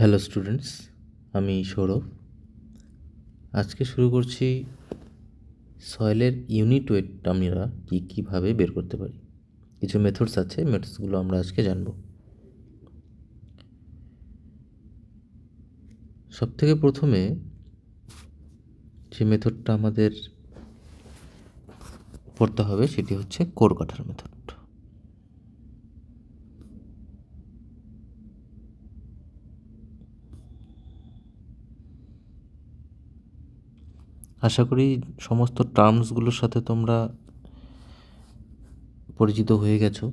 Hello students, আমি সৌরভ। আজকে শুরু করছি সয়েলের ইউনিট ওয়েট আমরা কীভাবে বের করতে পারি। কিছু মেথডস আছে, মেথডসগুলো আমরা আজকে জানব। সবথেকে প্রথমে যে মেথডটা আমাদের পড়তে হবে সেটি হচ্ছে কোর কাটার মেথড। আশা করি সমস্ত টার্মসগুলোর সাথে তোমরা পরিচিত হয়ে গেছো।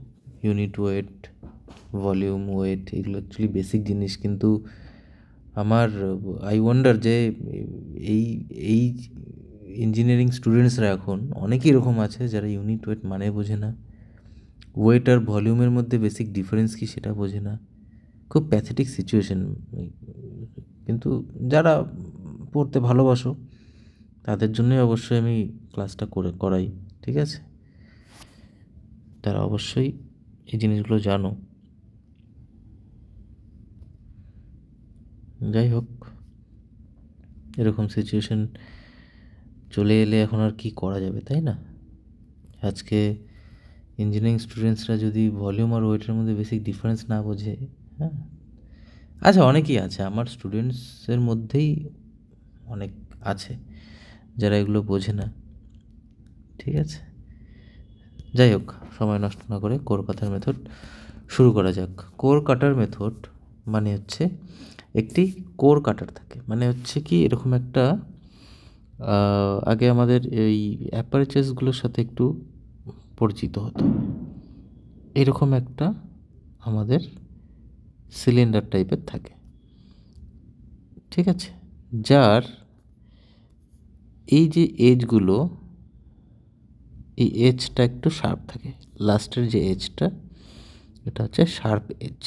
ইউনিট ওয়েট, ভলিউম ওয়েট, এগুলো অ্যাকচুয়ালি বেসিক জিনিস, কিন্তু আমার আই ওয়ান্ডার যে এই এই ইঞ্জিনিয়ারিং স্টুডেন্টসরা এখন অনেকেই এরকম আছে যারা ইউনিট ওয়েট মানে বোঝে না, ওয়েট আর ভলিউমের মধ্যে বেসিক ডিফারেন্স কী সেটা বোঝে না। খুব প্যাথেটিক সিচুয়েশন। কিন্তু যারা পড়তে ভালোবাসো তাদের জন্যই অবশ্যই আমি ক্লাসটা করাই, ঠিক আছে? তারা অবশ্যই এই জিনিসগুলো জানো। যাই হোক, এরকম সিচুয়েশন চলে এলে এখন আর কি করা যাবে, তাই না? আজকে ইঞ্জিনিয়ারিং স্টুডেন্টসরা যদি ভলিউম আর ওয়েটের মধ্যে বেসিক ডিফারেন্স না বোঝে, হ্যাঁ, আচ্ছা, অনেকেই আছে, আমার স্টুডেন্টসের মধ্যেই অনেক আছে যারা এগুলো বোঝে না, ঠিক আছে? যাই হোক, সময় নষ্ট না করে কোর কাটার মেথড শুরু করা যাক। কোর কাটার মেথড মানে হচ্ছে একটি কোর কাটার থাকে, মানে হচ্ছে কি এরকম একটা আগে আমাদের এই অ্যাপারেচার্সগুলোর সাথে একটু পরিচিত হতো। এরকম একটা আমাদের সিলিন্ডার টাইপের থাকে, ঠিক আছে? যার এই যে এজগুলো, এই এজটা একটু শার্প থাকে। লাস্টের যে এজটা, এটা হচ্ছে শার্প এজ,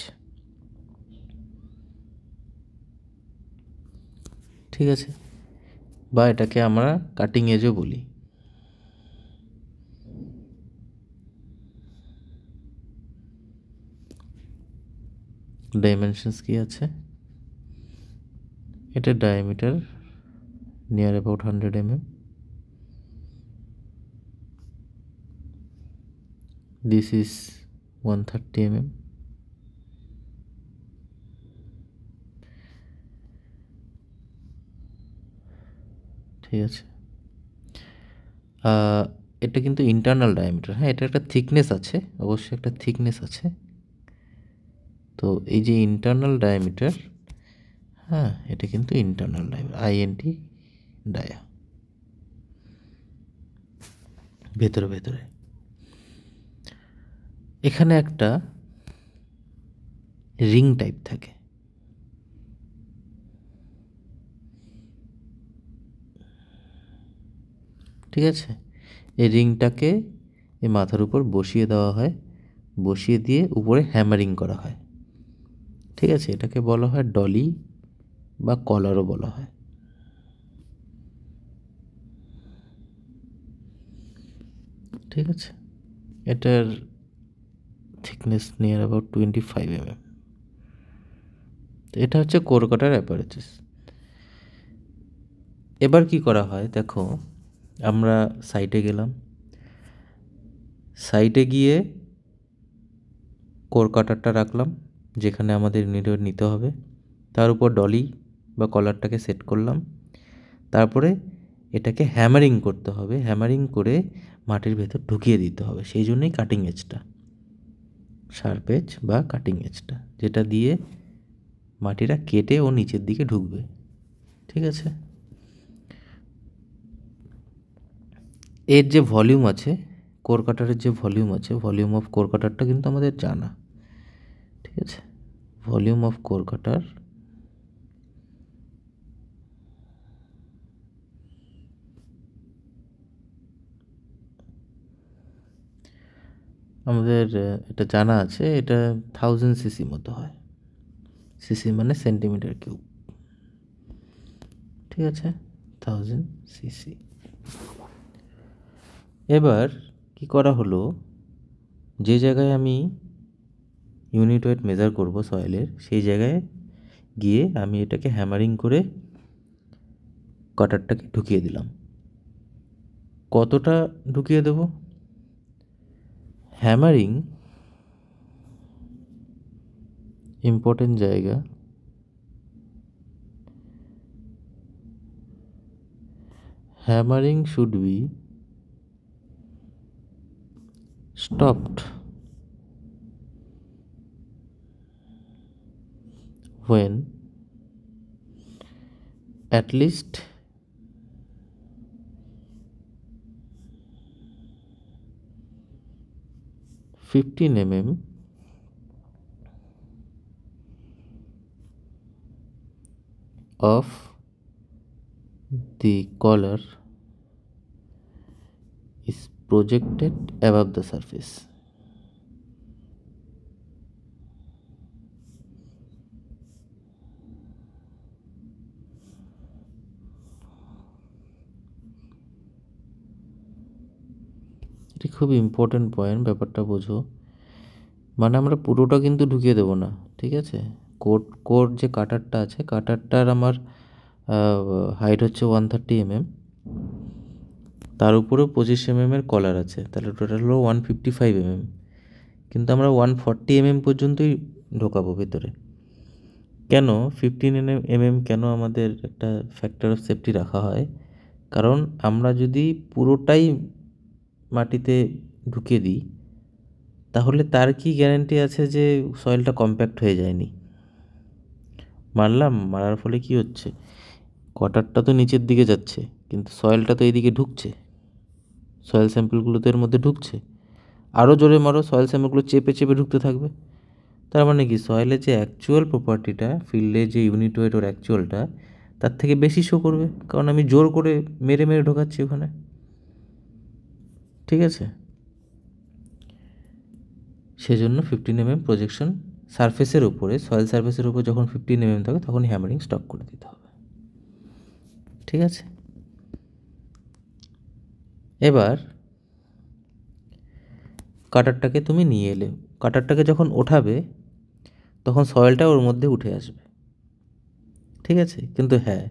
ঠিক আছে? বা এটাকে আমরা কাটিং এজও বলি। ডাইমেনশনস কি আছে? এটার diameter near about 100 mm. This is 130 mm. ঠিক আছে? এটা কিন্তু ইন্টারনাল ডায়ামিটার। হ্যাঁ, এটা একটা থিকনেস আছে, অবশ্যই একটা থিকনেস আছে। তো এই যে ইন্টারনাল ডায়ামিটার, হ্যাঁ, এটা কিন্তু ইন্টারনাল ডায়ামিটার, INT ডায়া, ভেতরে ভেতরে। এখানে একটা রিং টাইপ থাকে, ঠিক আছে? এই রিংটাকে এই মাথার উপর বসিয়ে দেওয়া হয়, বসিয়ে দিয়ে উপরে হ্যামারিং করা হয়, ঠিক আছে? এটাকে বলা হয় ডলি বা কলারও বলা হয়, ঠিক আছে? এটার থিকনেস নিয়ার অ্যাবাউট 25 mm। এটা হচ্ছে কোর কাটার অ্যাপারেচার। এবার কি করা হয় দেখো, আমরা সাইটে গেলাম, সাইটে গিয়ে কোর কাটারটা রাখলাম যেখানে আমাদের ইউনিট নিতে হবে, তার উপর ডলি বা কলারটাকে সেট করলাম, তারপরে এটাকে হ্যামারিং করতে হবে, হ্যামারিং করে মাটির ভেতর ঢুকিয়ে দিতে হবে। সেই জন্যই কাটিং এজটা, শার্প এজ বা কাটিং এজটা, যেটা দিয়ে মাটিটা কেটে ও নিচের দিকে ঢুকবে, ঠিক আছে? এর যে ভলিউম আছে, কোর কাটারের যে ভলিউম আছে, ভলিউম অফ কোর কাটারটা কিন্তু আমাদের জানা, ঠিক আছে? ভলিউম অফ কোর কাটার আমাদের এটা জানা আছে, এটা 1000 cc মতো হয়। সিসি মানে সেন্টিমিটার কিউব, ঠিক আছে? 1000 cc। এবার কি করা হলো, যে জায়গায় আমি ইউনিট ওয়েট মেজার করব সয়েলের, সেই জায়গায় গিয়ে আমি এটাকে হ্যামারিং করে কাটারটাকে ঢুকিয়ে দিলাম। কতটা ঢুকিয়ে দেব? হ্যামারিং ইম্পর্টেন্ট জায়গা। Hammering should be stopped when at least 15 mm of the collar is projected above the surface. এটি খুব ইম্পর্টেন্ট পয়েন্ট, ব্যাপারটা বোঝো। মানে আমরা পুরোটা কিন্তু ঢুকিয়ে দেবো না, ঠিক আছে? কোর যে কাটারটা আছে, কাটারটার আমার হাইট হচ্ছে 130 mm, তার উপরেও 25 mm এর কলার আছে, তাহলে টোটাল হলো 155 mm। কিন্তু আমরা 140 mm পর্যন্তই ঢোকাবো ভেতরে। কেন 15 mm কেন আমাদের একটা ফ্যাক্টর অফ সেফটি রাখা হয়? কারণ আমরা যদি পুরোটাই মাটিতে ঢুকিয়ে দিই, তাহলে তার কি গ্যারান্টি আছে যে সয়েলটা কম্প্যাক্ট হয়ে যায়নি? মারার ফলে কি হচ্ছে, কটারটা তো নিচের দিকে যাচ্ছে, কিন্তু সয়েলটা তো এইদিকে ঢুকছে, সয়েল স্যাম্পলগুলো তো এর মধ্যে ঢুকছে। আরও জোরে মারো, সয়েল স্যাম্পলগুলো চেপে চেপে ঢুকতে থাকবে। তার মানে কি, সয়েলের যে অ্যাকচুয়াল প্রপার্টিটা, ফিল্ডে যে ইউনিট ওয়েট ওর অ্যাকচুয়ালটা, তার থেকে বেশি শো করবে, কারণ আমি জোর করে মেরে মেরে ঢোকাচ্ছি ওখানে, ঠিক আছে? সেজন্য 15 mm প্রজেকশন সারফেসের উপরে, সয়েল সারফেসের উপর যখন 15 mm থাকে তখন হ্যামারিং স্টপ করে দিতে হবে, ঠিক আছে? এবার কাটারটাকে তুমি নিয়ে এলে, কাটারটাকে যখন ওঠাবে তখন সয়েলটা ওর মধ্যে উঠে আসবে, ঠিক আছে? কিন্তু হ্যাঁ,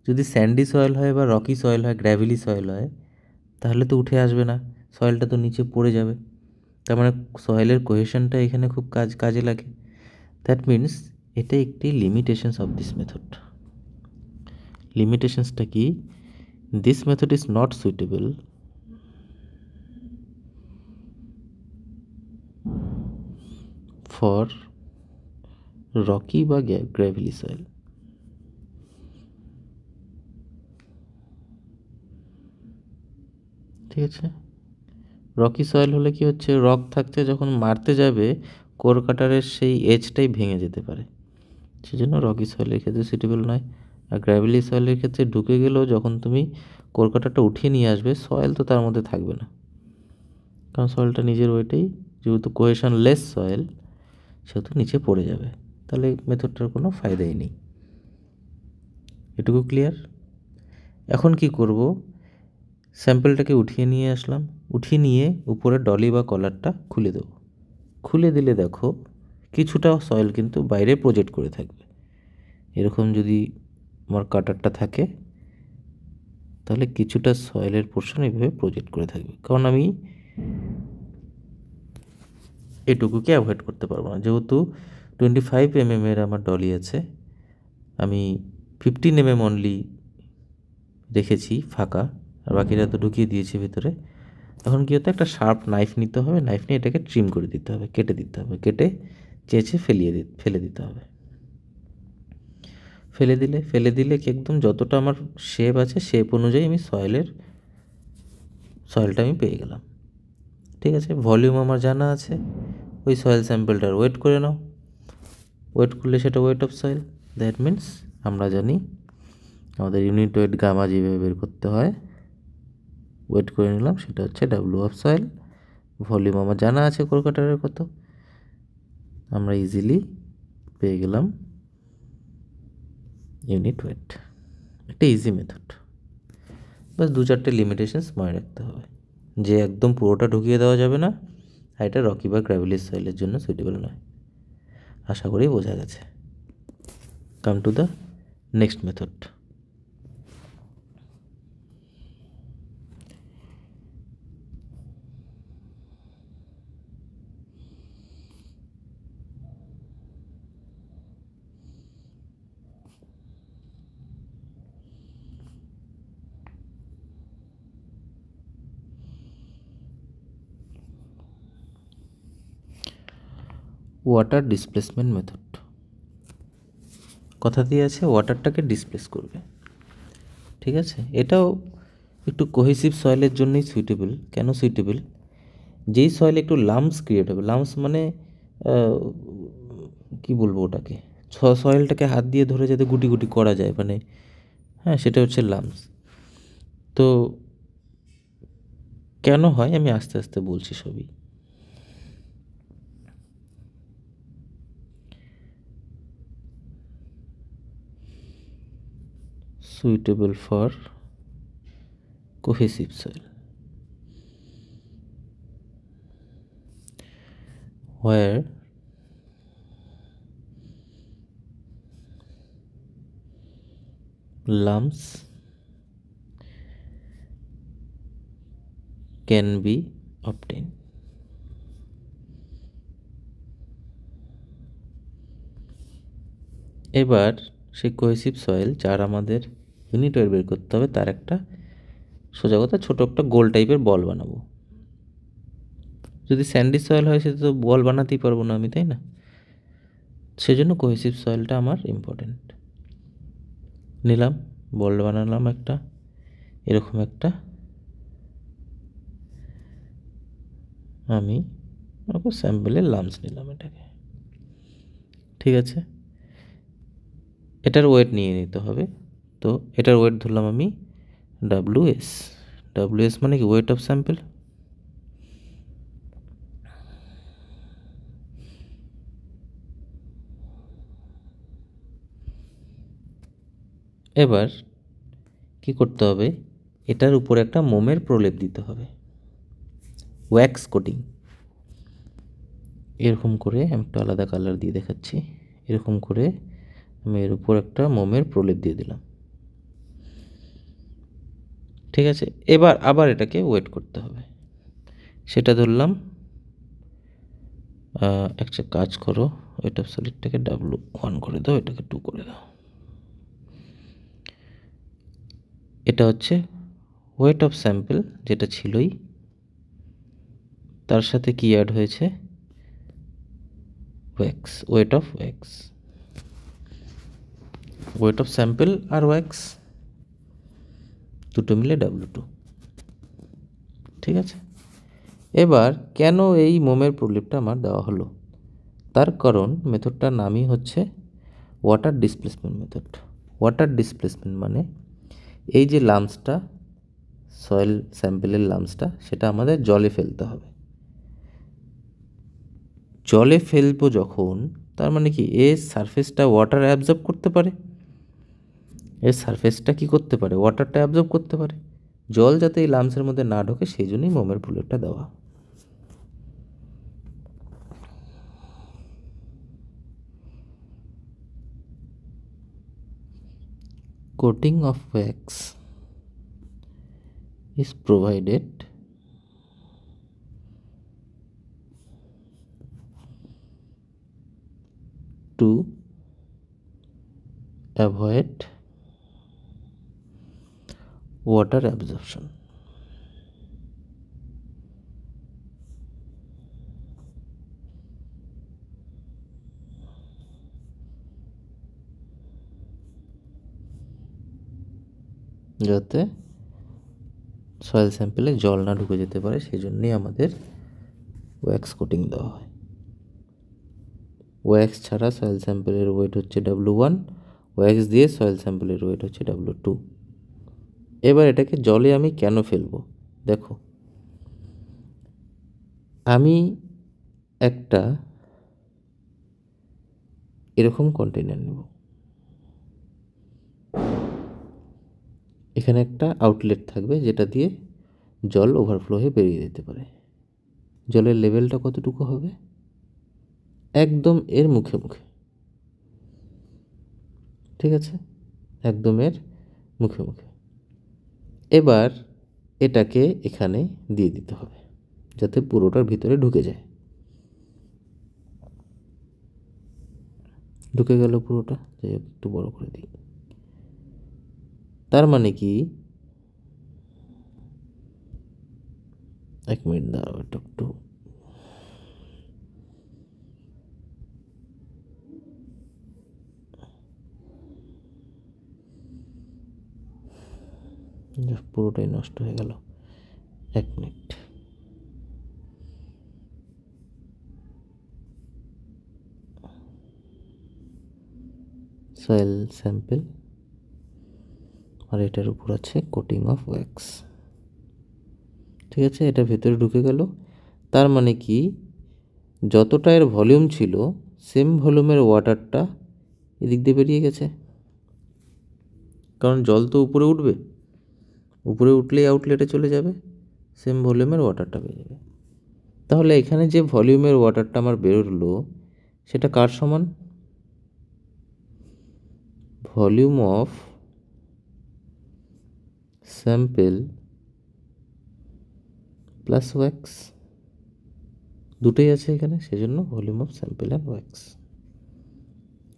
যদি স্যান্ডি সয়েল হয় বা রকি সয়েল হয়, গ্র্যাভেলি সয়েল হয়, তাহলে তো উঠে আসবে না, সয়েলটা তো নিচে পড়ে যাবে। তার মানে সয়েলের কোহেশনটা এখানে খুব কাজে লাগে। দ্যাট মিনস এটা একটি লিমিটেশনস অফ দিস মেথড। লিমিটেশনসটা কি? This method is not suitable for Rocky বা গ্র্যাভেলি সয়েল। ঠিক আছে? রকি সয়েল হলে কি হচ্ছে, রক থাকছে, যখন মারতে যাবে কোর কাটারের সেই এজটাই ভেঙে যেতে পারে, সেজন্য রকি সয়েলের ক্ষেত্রে সুইটেবল নয়। আর গ্র্যাভেলি সয়েলের ক্ষেত্রে ঢুকে গেলেও যখন তুমি কোর কাটারটা উঠিয়ে নিয়ে আসবে, সয়েল তো তার মধ্যে থাকবে না, কারণ সয়েলটা নিজের ওয়েটেই, যেহেতু কোহেশন লেস সয়েল, সেহেতু নিচে পড়ে যাবে। তাহলে মেথডটার কোনো ফায়দাই নেই। এটুকু ক্লিয়ার? এখন কি করব, স্যাম্পলটাকে উঠিয়ে নিয়ে আসলাম, উঠিয়ে নিয়ে উপরে ডলি বা কলারটা খুলে দেবো। খুলে দিলে দেখো কিছুটা সয়েল কিন্তু বাইরে প্রজেক্ট করে থাকবে। এরকম যদি আমার কাটারটা থাকে, তাহলে কিছুটা সয়েলের পোর্শন এইভাবে প্রজেক্ট করে থাকবে, কারণ আমি এটুকুকে অ্যাভয়েড করতে পারবো না। যেহেতু 25 mm এর আমার ডলি আছে, আমি 15 mm অনলি রেখেছি ফাঁকা, আর বাকিটা তো ঢুকিয়ে দিয়েছি ভিতরে। এখন কী হতো, একটা শার্প নাইফ নিতে হবে, নাইফ নিয়ে এটাকে ট্রিম করে দিতে হবে, কেটে দিতে হবে, কেটে চেঁচে ফেলে দিতে হবে। ফেলে দিলে কি একদম যতটা আমার শেপ আছে, শেপ অনুযায়ী আমি সয়েলটা আমি পেয়ে গেলাম, ঠিক আছে? ভলিউম আমার জানা আছে, ওই সয়েল স্যাম্পলটার ওয়েট করে নাও, ওয়েট করলে সেটা wait of soil. That means আমরা জানি আমাদের ইউনিট ওয়েট গামা যেভাবে বের করতে হয়, ওয়েট করে নিলাম, সেটা হচ্ছে ডাব্লিউ অফ সয়েল। ভলিউম আমার জানা আছে কোর কাটারের কত, আমরা ইজিলি পেয়ে গেলাম ইউনিট ওয়েট। একটা ইজি মেথড, বাস 2-4টে লিমিটেশনস মনে রাখতে হবে, যে একদম পুরোটা ঢুকিয়ে দেওয়া যাবে না, আর এটা রকি বা গ্র্যাভেলি সয়েলের জন্য সুইটেবল নয়। আশা করি বোঝা গেছে। come to the next method. Water displacement method. কথা দিয়ে আছে ওয়াটারটাকে ডিসপ্লেস করবে, ঠিক আছে। এটাও একটু কোহেসিভ সয়েলের জন্যই সুইটেবল। কেন সুইটেবল? যেই সয়েলে একটু লাম্পস ক্রিয়েট হবে, লাম্পস মানে কি বলবো ওটাকে, সয়েলটাকে হাত দিয়ে ধরে যাতে গুটি গুটি করা যায়, মানে হ্যাঁ, সেটা হচ্ছে লাম্পস। তো কেন হয় আমি আস্তে আস্তে বলছি সবই। suitable for cohesive soil where lumps can be obtained. এবার সেই কোহেসিভ সয়েল যার আমাদের ইউনিট ওয়েট বের করতে হবে, তার একটা সোজা কথা ছোটো একটা গোল টাইপের বল বানাবো। যদি স্যান্ডি সয়েল হয় সেটা তো বল বানাতেই পারবো না আমি, তাই না? সেজন্য কোহেসিভ সয়েলটা আমার ইম্পর্টেন্ট। নিলাম, বল বানালাম একটা, এরকম একটা। আমি স্যাম্পেলের লাম্পস নিলাম এটাকে, ঠিক আছে। এটার ওয়েট নিয়ে নিতে হবে। তো এটার ওয়েট ধরলাম আমি WS। WS মানে কি? Wait of sample. এবার কি করতে হবে, এটার উপরে একটা মোমের প্রলেপ দিতে হবে, ওয়্যাক্স কোটিং। এরকম করে আমি একটা আলাদা কালার দিয়ে দেখাচ্ছি। এরকম করে আমি এর উপর একটা মোমের প্রলেপ দিয়ে দিলাম, ঠিক আছে। এবার আবার এটাকে ওয়েট করতে হবে। সেটা ধরলাম, একটা কাজ করো, ওয়েট অফ সলিডটাকে W1 করে দাও, এটাকে 2 করে দাও। এটা হচ্ছে ওয়েট অফ স্যাম্পল, যেটা ছিলই, তার সাথে কি অ্যাড হয়েছে? Wax, weight of wax. Weight of sample আর ওয়্যাক্স দুটো মিলে W2, ঠিক আছে। এবার কেন এই মোমের প্রলেপটা আমার দেওয়া হলো? তার কারণ মেথডটার নামই হচ্ছে water displacement method. Water displacement মানে এই যে লাম্পসটা, সয়েল স্যাম্পেলের লাম্পসটা, সেটা আমাদের জলে ফেলতে হবে। জলে ফেলবো যখন, তার মানে কি এর সারফেসটা ওয়াটার অ্যাবজর্ব করতে পারে। এর সারফেসটা কি করতে পারে? ওয়াটারটা অ্যাবজর্ব করতে পারে। জল যাতে এই লাম্পসের মধ্যে না ঢোকে সেই জন্যই মোমের প্রলেপটা দেওয়া। Coating of wax is provided to avoid water absorption. যাতে সয়েল স্যাম্পেলে জল না ঢুকে যেতে পারে, সেই জন্যই আমাদের ওয়্যাক্স কোটিং দেওয়া হয়। ওয়্যাক্স ছাড়া সয়েল স্যাম্পেলের ওয়েট হচ্ছে W1, ওয়্যাক্স দিয়ে সয়েল স্যাম্পেলের ওয়েট হচ্ছে W2। এবার এটাকে জলে আমি কেন ফেলবো? দেখো, আমি একটা এরকম কন্টেনার নেব, এখানে একটা আউটলেট থাকবে যেটা দিয়ে জল ওভারফ্লো হয়ে বেরিয়ে যেতে পারে। জলের লেভেলটা কতটুকু হবে? একদম এর মুখে মুখে। ঠিক আছে, একদম এর মুখে মুখে। এবার এটাকে এখানে দিয়ে দিতে হবে যাতে পুরোটার ভিতরে ঢুকে যায়। ঢুকে গেল পুরোটা, যাই হোক একটু বড় করে দিই। তার মানে কি, 1 মিনিট দাঁড়াও, এটা একটু পুরোটাই নষ্ট হয়ে গেল। 1 মিনিট। সয়েল স্যাম্পল, আর এটার উপর আছে কোটিং অফ ওয়্যাক্স। ঠিক আছে, এটা ভেতরে ঢুকে গেল। তার মানে কি, যতটা এর ভলিউম ছিল সেম ভলিউমের ওয়াটারটা এদিক দিয়ে বেরিয়ে গেছে, কারণ জল তো উপরে উঠবে, উপরে উঠলেই আউটলেটে চলে যাবে, সেম ভলিউমের ওয়াটারটা বেরিয়ে যাবে। তাহলে এখানে যে ভলিউমের ওয়াটারটা আমার বেরোলো সেটা কার সমান? Volume of sample plus wax, দুটোই আছে এখানে, সেজন্য volume of sample and wax.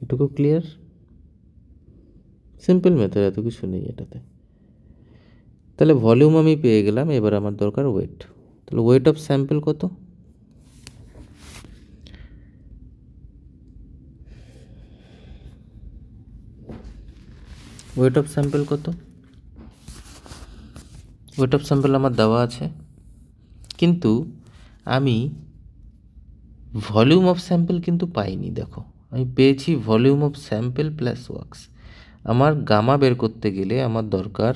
এটুকু ক্লিয়ার? সিম্পল মেথড, এত কিছু নেই এটাতে। তাহলে ভলিউম আমি পেয়ে গেলাম, এবার আমার দরকার ওয়েট। তাহলে ওয়েট অফ স্যাম্পল কত? ওয়েট অফ স্যাম্পল কত? ওয়েট অফ স্যাম্পল আমার দেওয়া আছে, কিন্তু আমি ভলিউম অফ স্যাম্পল কিন্তু পাইনি। দেখো, আমি পেয়েছি volume of sample plus wax. আমার গামা বের করতে গেলে আমার দরকার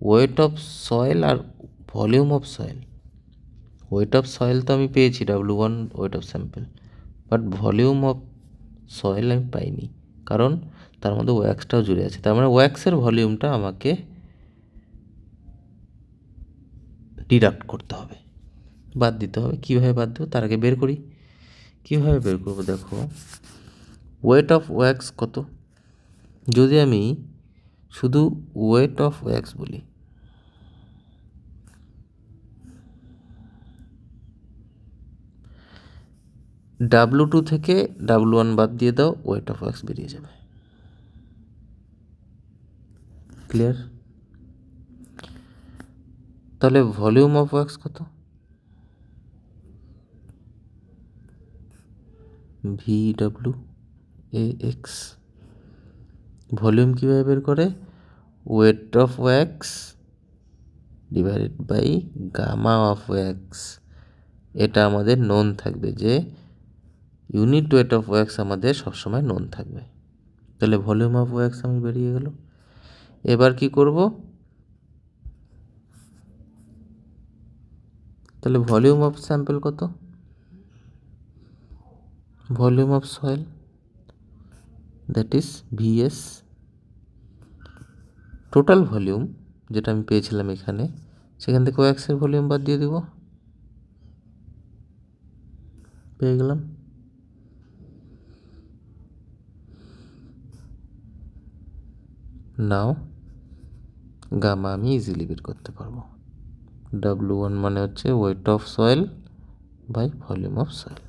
ওয়েট অফ সয়েল আর volume of soil. Weight of soil তো আমি পেয়েছি, W1 weight of sample, but volume of soil আমি পাইনি, কারণ তার মধ্যে ওয়্যাক্সটাও জুড়ে আছে। তার মানে ওয়্যাক্সের ভলিউমটা আমাকে ডিডাক্ট করতে হবে, বাদ দিতে হবে। কীভাবে বাদ দেবো তার আগে বের করি। কীভাবে বের করবো? দেখো, ওয়েট অফ ওয়্যাক্স কত? যদি আমি শুধু ওয়েট অফ ওয়্যাক্স বলি, W2 থেকে W1 বাদ দিয়ে দাও, ওয়েট অফ ওয়্যাক্স বেরিয়ে যাবে। ক্লিয়ার? তাহলে ভলিউম অফ ওয়্যাক্স কত? VWAX। ভলিউম কীভাবে বের করে? Weight of wax divided by gamma of wax. এটা আমাদের নোন থাকবে, যে ইউনিট ওয়েট অফ ওয়্যাক্স আমাদের সবসময় নোন থাকবে। তাহলে ভলিউম অফ ওয়্যাক্স আমি বেরিয়ে গেল। এবার কি করব? তাহলে ভলিউম অফ স্যাম্পল কত? Volume of soil, that is VS। Total volume যেটা আমি পেয়েছিলাম এখানে, সেখান থেকে ওয়্যাক্সের ভলিউম বাদ দিয়ে দিব, পেয়ে গেলাম। নাও গামা আমি ইজিলি বের করতে পারবো। W1 মানে হচ্ছে weight of soil by volume of soil.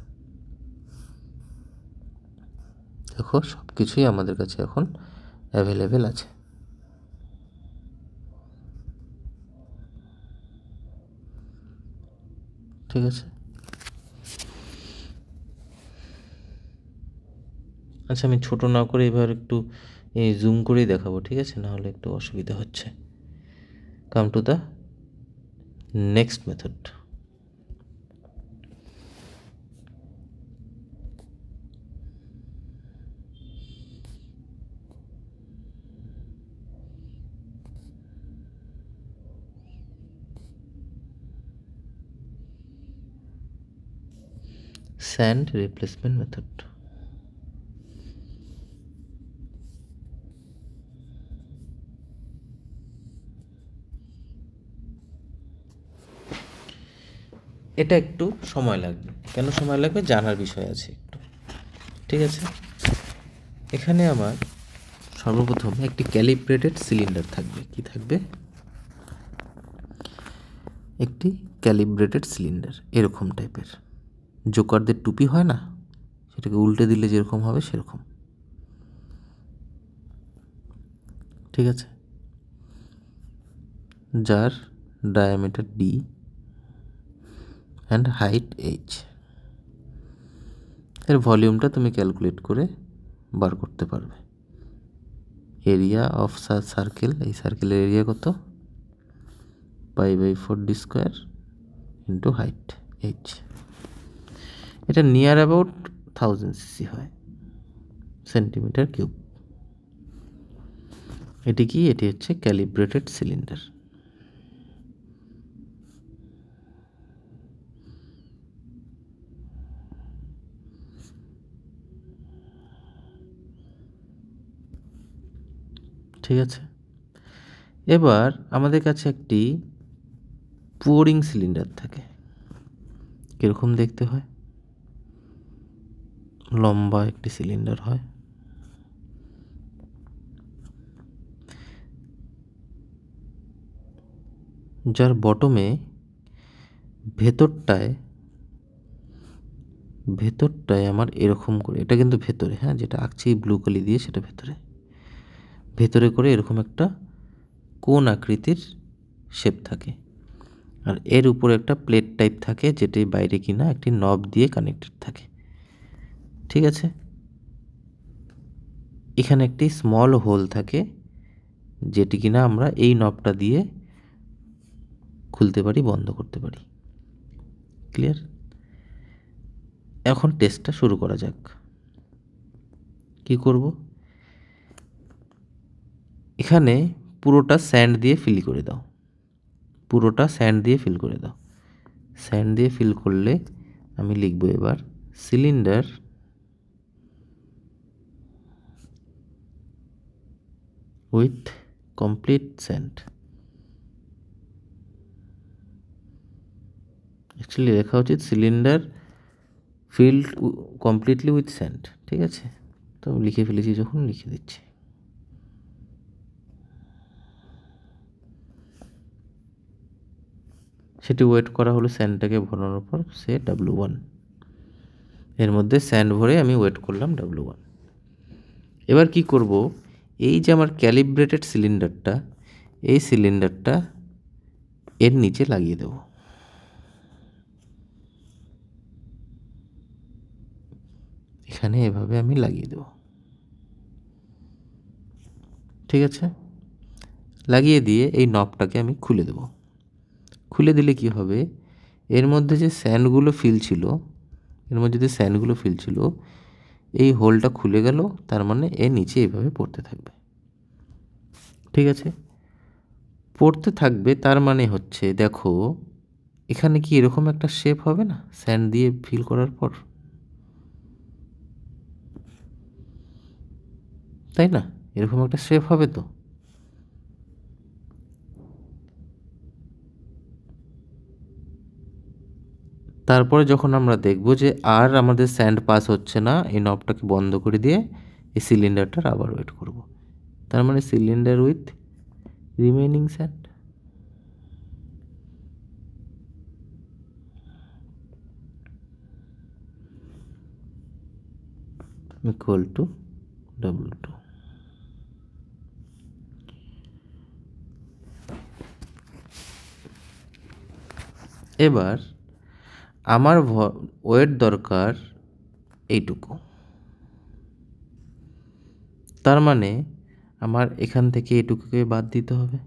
দেখো, সব কিছুই আমাদের কাছে এখন অ্যাভেলেবেল আছে। ঠিক আছে, আচ্ছা আমি ছোট না করে এবার একটু জুম করেই দেখাবো, ঠিক আছে? না হলে একটু অসুবিধা হচ্ছে। Come to the next method. Sand replacement method. এটা একটু সময় লাগবে। কেন সময় লাগবে? জানার বিষয় আছে একটু। ঠিক আছে, এখানে আমার সর্বপ্রথম একটি ক্যালিব্রেটেড সিলিন্ডার থাকবে। কি থাকবে? একটি ক্যালিব্রেটেড সিলিন্ডার, এরকম টাইপের, জোকারদের টুপি হয় না, সেটাকে উল্টে দিলে যেরকম হবে সেরকম। ঠিক আছে, যার diameter D and height H. এর ভলিউমটা তুমি ক্যালকুলেট করে বার করতে পারবে। এরিয়া অফ সার্কেল, এই সার্কেলের এরিয়া কত? π/4 D square into height H. এটা নিয়ার অ্যাবাউট 1000 cc হয়, সেন্টিমিটার কিউব। এটি কি? এটি হচ্ছে ক্যালিব্রেটেড সিলিন্ডার। ঠিক আছে, এবার আমাদের কাছে একটি পোরিং সিলিন্ডার থাকে। কীরকম দেখতে হয়? লম্বা একটি সিলিন্ডার হয়, যার বটমে ভেতরটায় আমার এরকম করে, এটা কিন্তু ভেতরে, হ্যাঁ, যেটা আঁকছি ব্লু কালি দিয়ে সেটা ভেতরে করে এরকম একটা কোণ আকৃতির শেপ থাকে, আর এর উপরে একটা প্লেট টাইপ থাকে যেটি বাইরে কিনা একটি নব দিয়ে কানেক্টেড থাকে। ঠিক আছে, এখানে একটি স্মল হোল থাকে যেটি কিনা আমরা এই নবটা দিয়ে খুলতে পারি, বন্ধ করতে পারি। ক্লিয়ার? এখন টেস্টটা শুরু করা যাক। কি করব? এখানে পুরোটা স্যান্ড দিয়ে ফিল করে দাও, স্যান্ড দিয়ে ফিল করলে আমি লিখব এবার cylinder with complete sand. Actually লেখা উচিত cylinder filled completely with sand. ঠিক আছে, তো লিখে ফেলেছি, যখন লিখে দিচ্ছি। সেটি ওয়েট করা হলো স্যান্ডটাকে ভরানোর পর, সে W1, এর মধ্যে স্যান্ড ভরে আমি ওয়েট করলাম W1। এবার কি করব? এই যে আমার ক্যালিব্রেটেড সিলিন্ডারটা, এই সিলিন্ডারটা এর নিচে লাগিয়ে দেব। এখানে এভাবে আমি লাগিয়ে দেব। ঠিক আছে, লাগিয়ে দিয়ে এই নবটাকে আমি খুলে দেব। খুলে দিলে কি হবে? এর মধ্যে যে স্যান্ডগুলো ফিল ছিল, এই হোলটা খুলে গেল, তার মানে এর নিচে এইভাবে পড়তে থাকবে। ঠিক আছে, পড়তে থাকবে, তার মানে হচ্ছে দেখো এখানে কি এরকম একটা শেপ হবে না স্যান্ড দিয়ে ফিল করার পর, তাই না? এরকম একটা শেপ হবে তো। তারপরে যখন আমরা দেখব যে আর আমাদের স্যান্ড পাস হচ্ছে না, এই নবটাকে বন্ধ করে দিয়ে এই সিলিন্ডারটার আবার ওয়েট করব। তার মানে cylinder with remaining sand. Equal to W2। এবার আমার ওয়েট দরকার এইটুকু, তার মানে আমার এখান থেকে এইটুকুকে বাদ দিতে হবে।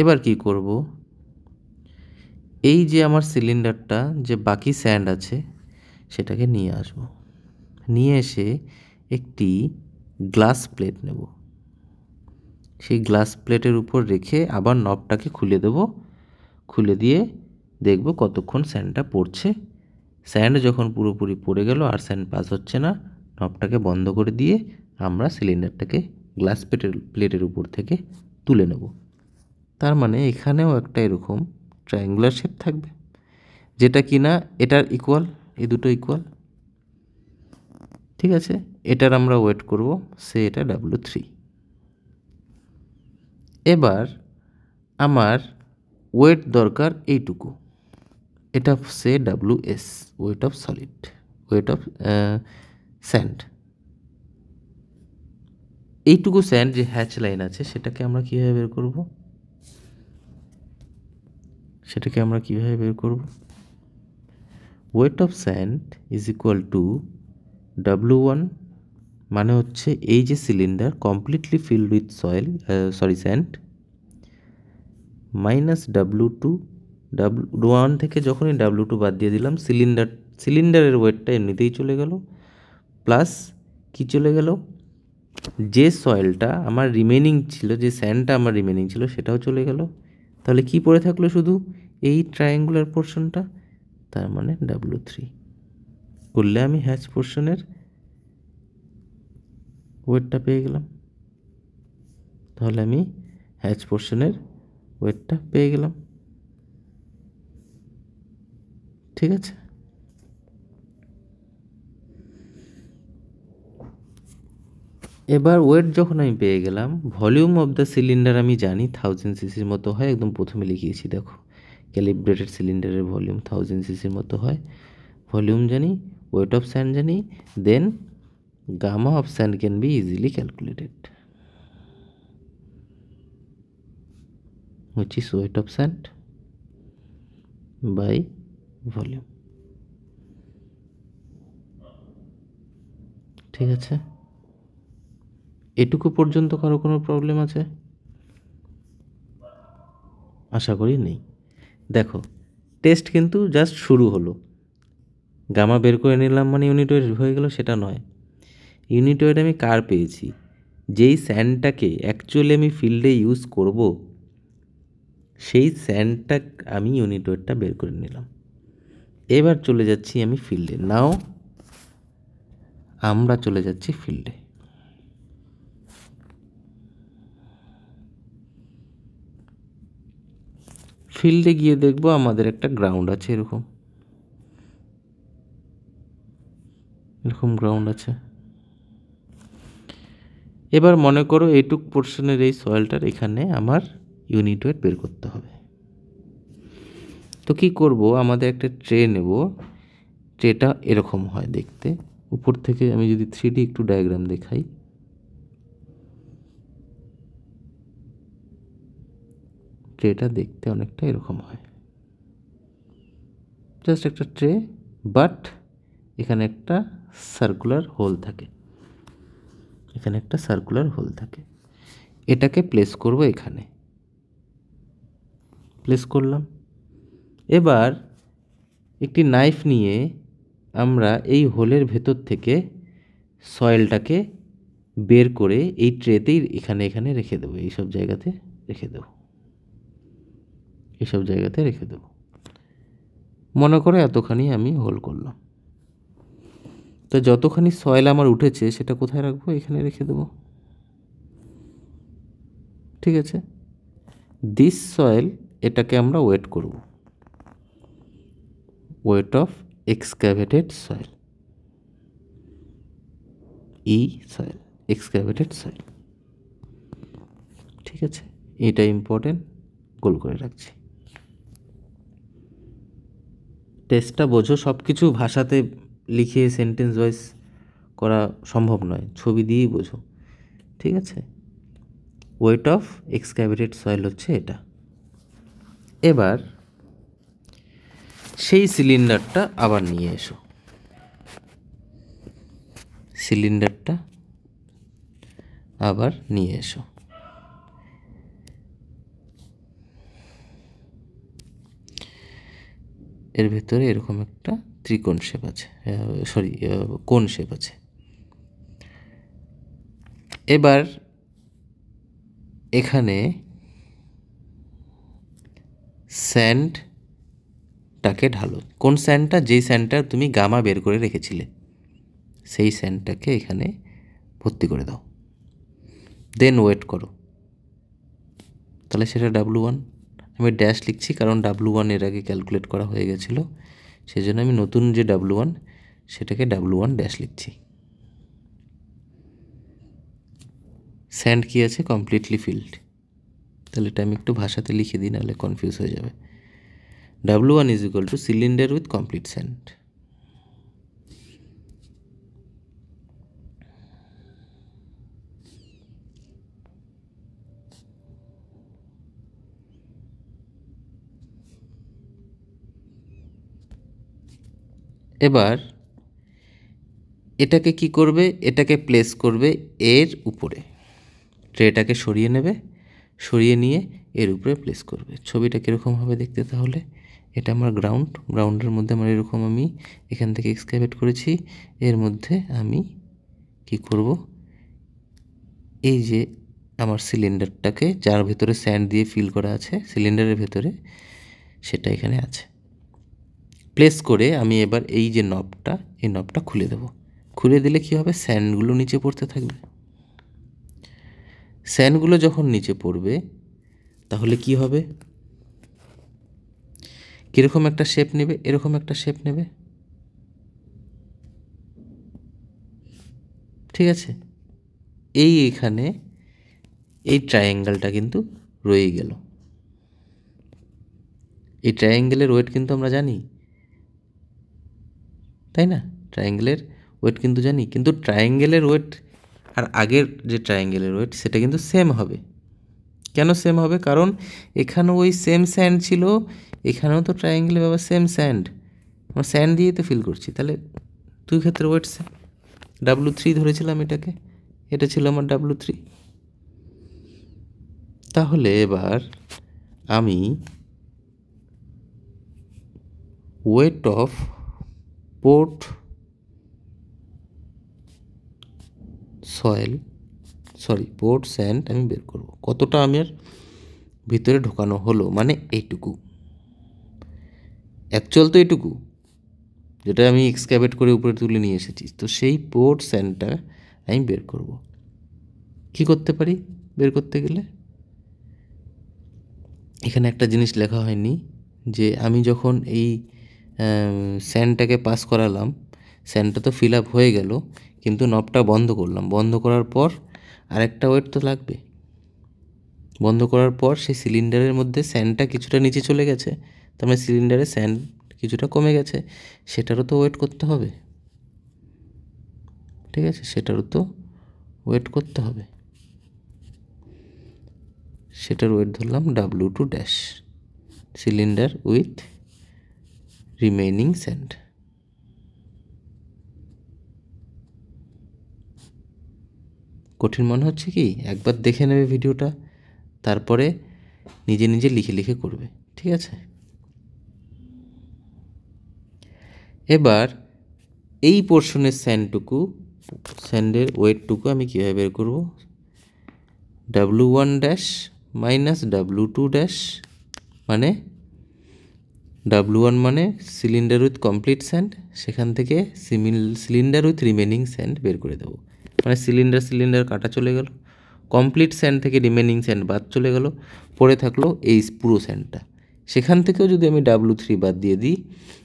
এবার কি করব? এই যে আমার সিলিন্ডারটা যে বাকি স্যান্ড আছে সেটাকে নিয়ে আসব, নিয়ে এসে একটি গ্লাস প্লেট নেব, সেই গ্লাস প্লেটের উপর রেখে আবার নবটাকে খুলে দেব। খুলে দিয়ে দেখব কতক্ষণ স্যান্ডটা পড়ছে। স্যান্ড যখন পুরোপুরি পড়ে গেল আর স্যান্ড পাস হচ্ছে না, নবটাকে বন্ধ করে দিয়ে আমরা সিলিন্ডারটাকে গ্লাস প্লেটের উপর থেকে তুলে নেব। তার মানে এখানেও একটা এরকম ট্রায়াঙ্গুলার শেপ থাকবে, যেটা কিনা এটার ইকুয়াল, এই দুটো ইকুয়াল। ঠিক আছে, এটার আমরা ওয়েট করব, সে এটা W3। এবার আমার ওয়েট দরকার এইটুকু, এটা সে WS, weight of solid, weight of sand. এইটুকু স্যান্ড যে হ্যাচ লাইন আছে সেটাকে আমরা কীভাবে বের করব? Weight of sand is equal to W1, মানে হচ্ছে এই যে cylinder completely filled with sand, minus W2, W1 থেকে যখনই W2 বাদ দিয়ে দিলাম, সিলিন্ডারের ওয়েটটা এমনিতেই চলে গেল, প্লাস কি চলে গেল, যে সয়েলটা আমার রিমেনিং ছিল, যে স্যান্ডটা আমার রিমেনিং ছিল সেটাও চলে গেল। তাহলে কি পড়ে থাকলো? শুধু এই ট্রায়াঙ্গুলার পোর্শনটা, তার মানে W3 করলে আমি হ্যাচ পোর্শনের ওয়েটটা পেয়ে গেলাম। তাহলে আমি হ্যাচ পোর্শনের ওয়েটটা পেয়ে গেলাম। ঠিক আছে, এবার ওয়েট যখন আমি পেয়ে গেলাম, ভলিউম অফ দ্য সিলিন্ডার আমি জানি 1000 সিসির মতো হয়, একদম প্রথমে লিখিয়েছি দেখো, ক্যালিব্রেটেড সিলিন্ডারের ভলিউম 1000 সিসির মতো হয়। ভলিউম জানি, ওয়েট অফ স্যান্ড জানি, then gamma of sand can be easily calculated, which is weight of sand by volume। ঠিক আছে, এটুকু পর্যন্ত কারো কোনো প্রবলেম আছে? আশা করি নেই। দেখো, টেস্ট কিন্তু জাস্ট শুরু হলো। গামা বের করে নিলাম মানে ইউনিট ওয়েট হয়ে গেল, সেটা নয়। ইউনিট ওয়েট আমি কার পেয়েছি? যেই স্যান্ডটাকে অ্যাকচুয়ালি আমি ফিল্ডে ইউজ করব, সেই স্যান্ডটা আমি ইউনিট ওয়েটটা বের করে নিলাম। এবার চলে যাচ্ছি আমি ফিল্ডে। নাও আমরা চলে যাচ্ছি ফিল্ডে। ফিল্ডে গিয়ে দেখবো আমাদের একটা গ্রাউন্ড আছে, এরকম গ্রাউন্ড আছে। এবার মনে করো এইটুক পোর্শনের এই সয়েলটার এখানে আমার ইউনিট ওয়েট বের করতে হবে। তো কি করব, আমাদের একটা ট্রে নেব। ট্রেটা এরকম হয় দেখতে, উপর থেকে আমি যদি 3D একটু ডায়াগ্রাম দেখাই, ট্রেটা দেখতে অনেকটা এরকম হয়, জাস্ট একটা ট্রে, বাট এখানে একটা সার্কুলার হোল থাকে, এটাকে প্লেস করব এখানে, প্লেস করলাম। এবার একটি নাইফ নিয়ে আমরা এই হোলের ভেতর থেকে সয়েলটাকে বের করে এই ট্রেতেই এখানে রেখে দেবো, এইসব জায়গাতে রেখে দেবো। মনে করে এতখানি আমি হোল করলাম। তো যতখানি সয়েল আমার উঠেছে সেটা কোথায় রাখবো? এখানে রেখে দেবো। ঠিক আছে, দিস সয়েল, এটাকে আমরা ওয়েট করব, weight of excavated soil, এক্সক্যাভেটেড soil. ঠিক আছে, এটা ইম্পর্টেন্ট, গোল করে রাখছি। টেস্টটা বোঝো, সব কিছু ভাষাতে লিখে সেন্টেন্স ওয়াইজ করা সম্ভব নয়, ছবি দিয়েই বোঝো। ঠিক আছে, ওয়েট অফ এক্সক্যাভেটেড সয়েল হচ্ছে এটা। এবার সেই সিলিন্ডারটা আবার নিয়ে এসো, এর ভেতরে এরকম একটা ত্রিকোণ শেপ আছে, কোণ শেপ আছে। এবার এখানে স্যান্ডটাকে ঢালো। কোন স্যান্ডটা? যেই স্যান্ডটা তুমি গামা বের করে রেখেছিলে, সেই স্যান্ডটাকে এখানে ভর্তি করে দাও, দেন ওয়েট করো। তাহলে সেটা W1, আমি ড্যাশ লিখছি কারণ W1 এর আগে ক্যালকুলেট করা হয়ে গেছিলো, সেই জন্য আমি নতুন যে W1 সেটাকে W1 ড্যাশ লিখছি। স্যান্ড কি আছে? Completely field. তাহলে এটা আমি একটু ভাষাতে লিখে দিই, নাহলে কনফিউজ হয়ে যাবে। W1 is equal to cylinder with complete sand. এবার এটাকে কি করবে? এটাকে প্লেস করবে এর উপরে। ট্রেটাকে সরিয়ে নেবে, সরিয়ে নিয়ে এর উপরে প্লেস করবে। ছবিটা কীরকম হবে দেখতে? তাহলে এটা আমার গ্রাউন্ডের মধ্যে আমার এরকম, আমি এখান থেকে এক্সক্যাভেট করেছি। এর মধ্যে আমি কি করব? এই যে আমার সিলিন্ডারটাকে, যার ভেতরে স্যান্ড দিয়ে ফিল করা আছে সিলিন্ডারের ভেতরে, সেটা এখানে আছে। প্লেস করে আমি এবার এই যে নবটা, এই নবটা খুলে দেব। খুলে দিলে কি হবে? স্যান্ডগুলো নিচে পড়তে থাকবে। স্যান্ডগুলো যখন নিচে পড়বে তাহলে কি হবে? কীরকম একটা শেপ নেবে? এরকম একটা শেপ নেবে, ঠিক আছে? এখানে এই ট্রায়াঙ্গেলটা কিন্তু রয়ে গেল। এই ট্রায়াঙ্গেলের ওয়েট কিন্তু আমরা জানি, তাই না? ট্রায়াঙ্গেলের ওয়েট কিন্তু জানি, কিন্তু ট্রায়াঙ্গেলের ওয়েট আর আগের যে ট্রায়াঙ্গেলের ওয়েট সেটা কিন্তু সেম হবে। কেন সেম হবে? কারণ এখানেও ওই সেম স্যান্ড ছিল, এখানেও তো ট্রায়াঙ্গেলে বাবা সেম স্যান্ড, আমরা স্যান্ড দিয়েই তো ফিল করছি। তাহলে দুই ক্ষেত্রে ওয়েট সেম। W3 ধরেছিলাম এটাকে, এটা ছিল আমার W3। তাহলে এবার আমি ওয়েট অফ পোর্ট স্যান্ড আমি বের করব। কতটা আমার ভিতরে ঢোকানো হলো, মানে এইটুকু। অ্যাকচুয়াল তো এইটুকু, যেটা আমি এক্সক্যাভেট করে উপরে তুলে নিয়ে এসেছি। তো সেই পোর্ট স্যান্ডটা আমি বের করব। কি করতে পারি বের করতে গেলে? এখানে একটা জিনিস লেখা হয়নি, যে আমি যখন এই স্যান্ডটাকে পাস করালাম, স্যান্ডটা তো ফিল আপ হয়ে গেল, কিন্তু নবটা বন্ধ করলাম। বন্ধ করার পর আরেকটা ওয়েট তো লাগবে। বন্ধ করার পর সেই সিলিন্ডারের মধ্যে স্যান্ডটা কিছুটা নিচে চলে গেছে, তার মানে সিলিন্ডারে স্যান্ড কিছুটা কমে গেছে, সেটারও তো ওয়েট করতে হবে, ঠিক আছে? সেটারও তো ওয়েট করতে হবে। সেটার ওয়েট ধরলাম W2 dash, cylinder with remaining sand. কঠিন মনে হচ্ছে কি? একবার দেখে নেবে ভিডিওটা, তারপরে নিজে নিজে লিখে লিখে করবে, ঠিক আছে? এবার এই পোর্শনের স্যান্ডের ওয়েটটুকু আমি কীভাবে বের করব? W1 dash minus W2 dash, মানে W1 মানে সিলিন্ডার উইথ কমপ্লিট স্যান্ড, সেখান থেকে সিলিন্ডার উইথ রিমেনিং স্যান্ড বের করে দেবো। মানে সিলিন্ডার কাটা চলে গেল, কমপ্লিট স্যান্ড থেকে রিমেনিং স্যান্ড বাদ চলে গেল, পড়ে থাকলো এই পুরো স্যান্ডটা। সেখান থেকেও যদি আমি W3 বাদ দিয়ে দিই,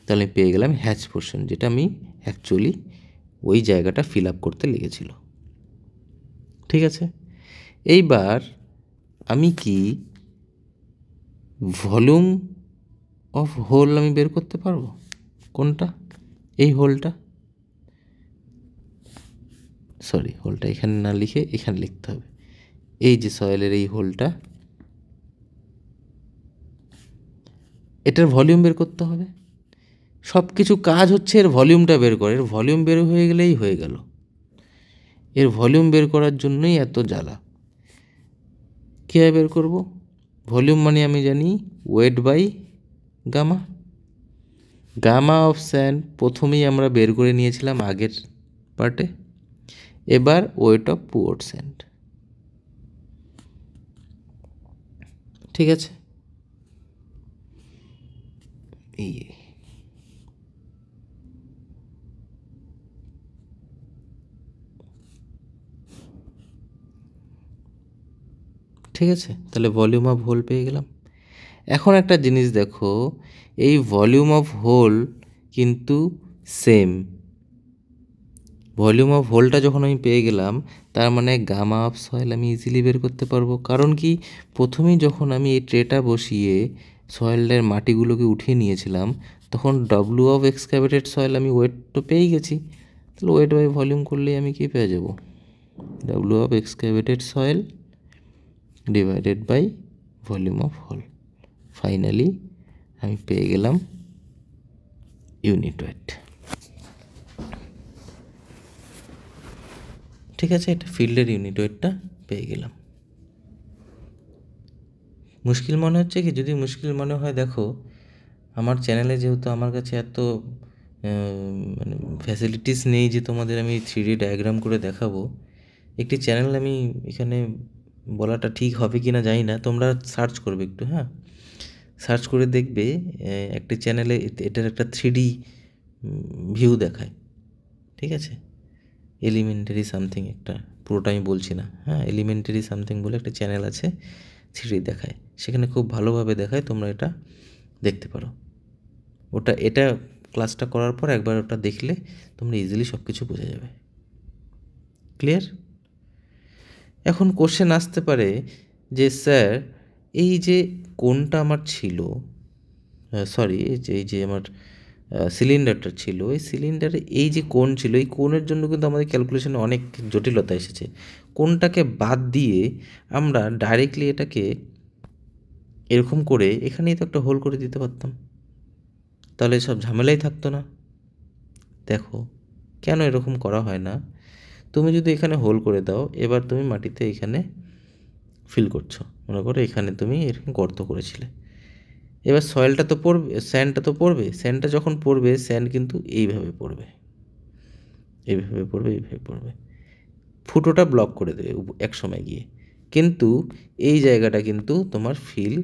তাহলে পেয়ে গেলাম হ্যাচ পোর্শন, যেটা আমি অ্যাকচুয়ালি ওই জায়গাটা ফিল আপ করতে লেগেছিল, ঠিক আছে? এইবার আমি কি ভলিউম অফ হোল আমি বের করতে পারবো? কোনটা? এই হোলটা, হোলটা এখানে না লিখে এখানে লিখতে হবে। এই যে সয়েলের এই হোলটা, এটার ভলিউম বের করতে হবে। সব কিছু কাজ হচ্ছে এর ভলিউমটা বের করে। এর ভলিউম বের হয়ে গেলেই হয়ে গেল। এর ভলিউম বের করার জন্যই এত জ্বালা। কীভাবে বের করব? ভলিউম মানে আমি জানি weight by gamma. Gamma of sand প্রথমেই আমরা বের করে নিয়েছিলাম আগের পার্টে। এবার ওয়েট অফ পোর্ট স্যান্ড, ঠিক আছে? ঠিক আছে, তাহলে ভলিউম অফ হোল পেয়ে গেলাম। এখন একটা জিনিস দেখো, এই ভলিউম অফ হোল কিন্তু সেম, ভলিউম অফ হোলটা যখন আমি পেয়ে গেলাম, তার মানে গামা অফ সয়েল আমি ইজিলি বের করতে পারবো। কারণ কি, প্রথমেই যখন আমি এই ট্রেটা বসিয়ে সয়েলের মাটিগুলোকে উঠিয়ে নিয়েছিলাম, তখন ডব্লু অফ এক্সক্যাভেটেড সয়েল আমি ওয়েট তো পেয়েই গেছি। তাহলে ওয়েট বাই ভলিউম করলেই আমি কী পেয়ে যাব, W of excavated soil divided by volume of hole. Finally আমি পেয়ে গেলাম ইউনিট ওয়েট। ঠিক আছে, এটা ফিল্ডের ইউনিট ওয়েটটা পেয়ে গেলাম। মুশকিল মনে হচ্ছে কি? যদি মুশকিল মনে হয়, দেখো আমার চ্যানেলে যেহেতু আমার কাছে এত মানে ফ্যাসিলিটিস নেই যে তোমাদের আমি 3D ডায়াগ্রাম করে দেখাবো, একটি চ্যানেল আমি এখানে বলাটা ঠিক হবে কি না জানি না, তোমরা সার্চ করবে একটু, হ্যাঁ সার্চ করে দেখবে একটি চ্যানেলে এটার একটা 3D ভিউ দেখায়। ঠিক আছে, এলিমেন্টারি সামথিং একটা, পুরোটা আমি বলছি না, হ্যাঁ এলিমেন্টারি সামথিং বলে একটা চ্যানেল আছে, 3D দেখায়, সেখানে খুব ভালোভাবে দেখায়, তোমরা এটা দেখতে পারো। এটা ক্লাসটা করার পর একবার ওটা দেখলে তোমরা ইজিলি সব কিছু বোঝা যাবে। ক্লিয়ার? এখন কোশ্চেন আসতে পারে যে স্যার এই যে কোণটা আমার ছিল, সরি এই যে আমার সিলিন্ডারটা ছিল, এই সিলিন্ডারে এই যে কোণ ছিল, এই কোণের জন্য কিন্তু আমাদের ক্যালকুলেশনে অনেক জটিলতা এসেছে। কোণটাকে বাদ দিয়ে আমরা ডাইরেক্টলি এটাকে এরকম করে এখানেই তো একটা হোল করে দিতে পারতাম, তাহলে সব ঝামেলাই থাকতো না। দেখো কেন এরকম করা হয় না, তুমি যদি এখানে হোল করে দাও, এবার তুমি মাটিতে এখানে ফিল করছো, মনে করো এখানে তুমি এরকম গর্ত করেছিলে, এবার সয়েলটা তো পড়বে, স্যান্ডটা তো পড়বে, স্যান্ডটা যখন পড়বে স্যান্ড কিন্তু এইভাবে পড়বে, এইভাবে পড়বে, এইভাবে পড়বে, ফুটোটা ব্লক করে দেবে এক সময় গিয়ে, কিন্তু এই জায়গাটা কিন্তু তোমার ফিল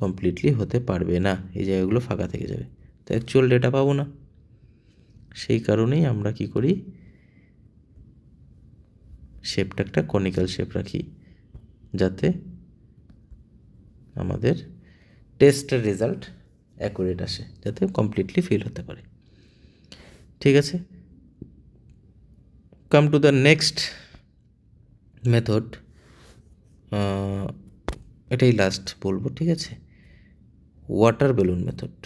কমপ্লিটলি হতে পারবে না, এই জায়গাগুলো ফাঁকা থেকে যাবে, তো অ্যাকচুয়াল ডেটা পাবো না। সেই কারণেই আমরা কি করি, শেপটা একটা কনিক্যাল শেপ রাখি, যাতে আমাদের টেস্টের রেজাল্ট অ্যাকুরেট আসে, যাতে কমপ্লিটলি ফিল হতে পারে। ঠিক আছে, come to the next method, এটাই লাস্ট বলবো। ঠিক আছে, water balloon method.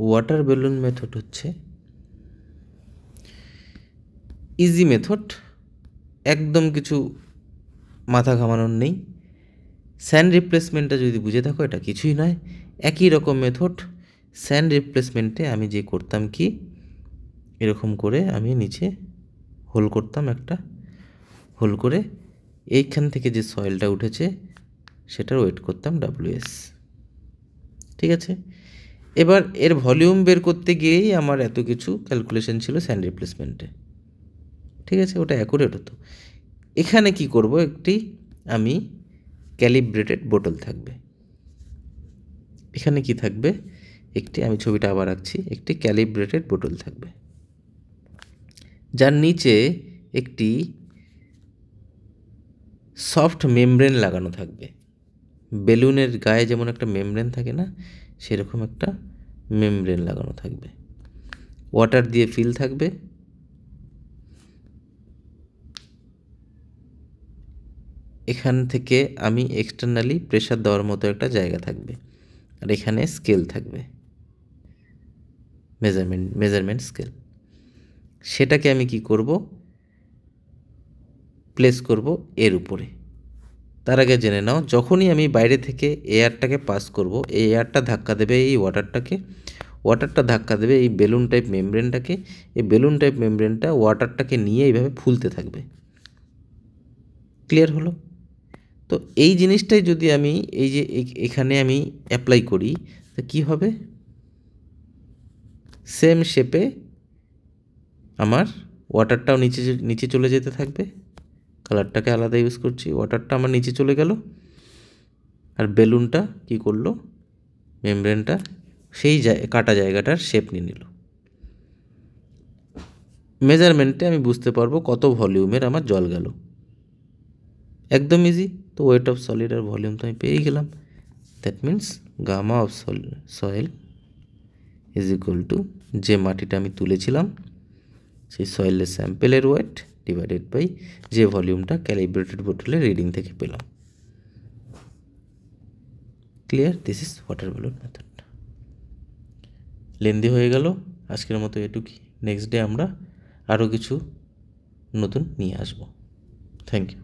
Water balloon method হচ্ছে ইজি মেথড, একদম কিছু মাথা ঘামানোর নেই। স্যান্ড রিপ্লেসমেন্টটা যদি বুঝে থাকো, এটা কিছুই নয়, একই রকম মেথড। স্যান্ড রিপ্লেসমেন্টে আমি যে করতাম কি, এরকম করে আমি নিচে হোল করতাম, একটা হোল করে এইখান থেকে যে সয়েলটা উঠেছে সেটার ওয়েট করতাম WS। ঠিক আছে, এবার এর ভলিউম বের করতে গিয়েই আমার এত কিছু ক্যালকুলেশন ছিল স্যান্ড রিপ্লেসমেন্টে। ঠিক আছে, ওটা অ্যাকুরেট হতো। এখানে কি করব, একটি আমি ক্যালিব্রেটেড বোতল থাকবে, এখানে কি থাকবে, একটি, আমি ছবিটা আবার আঁকছি, একটি ক্যালিব্রেটেড বোতল থাকবে, যার নিচে একটি সফট মেমব্রেন লাগানো থাকবে। বেলুনের গায়ে যেমন একটা মেমব্রেন থাকে না, সেরকম একটা মেমব্রেন লাগানো থাকবে, ওয়াটার দিয়ে ফিল থাকবে, এখান থেকে আমি এক্সটার্নালি প্রেশার দেওয়ার মতো একটা জায়গা থাকবে, আর এখানে স্কেল থাকবে, মেজারমেন্ট স্কেল। সেটাকে আমি কি করব, প্লেস করব এর উপরে। তার আগে জেনে নাও, যখনই আমি বাইরে থেকে এয়ারটাকে পাস করব, এই এয়ারটা ধাক্কা দেবে এই ওয়াটারটাকে, ওয়াটারটা ধাক্কা দেবে এই বেলুন টাইপ মেমব্রেনটাকে, এই বেলুন টাইপ মেমব্রেনটা ওয়াটারটাকে নিয়ে এইভাবে ফুলতে থাকবে। ক্লিয়ার হলো? তো এই জিনিসটাই যদি আমি এই যে এখানে আমি অ্যাপ্লাই করি, তো কী হবে, সেম শেপে আমার ওয়াটারটাও নিচে চলে যেতে থাকবে, কালারটাকে আলাদা ইউজ করছি, ওয়াটারটা আমার নিচে চলে গেল, আর বেলুনটা কি করলো, মেমব্রেনটা সেই কাটা জায়গাটার শেপ নিয়ে নিল। মেজারমেন্টে আমি বুঝতে পারবো কত ভলিউমের আমার জল গেল। একদম ইজি। তো ওয়েট অফ সলিড আর ভলিউম তো আমি পেয়েই গেলাম। That means gamma of soil is equal to যে মাটিটা আমি তুলেছিলাম সেই সয়েলের স্যাম্পেলের ওয়েট ডিভাইডেড বাই যে ভলিউমটা ক্যালিব্রেটেড বোতলের রিডিং থেকে পেলাম। Clear? This is water balloon method. Lengthy হয়ে গেল, আজকের মতো এটুকুই। নেক্সট ডে আমরা আরও কিছু নতুন নিয়ে আসবো। Thank you.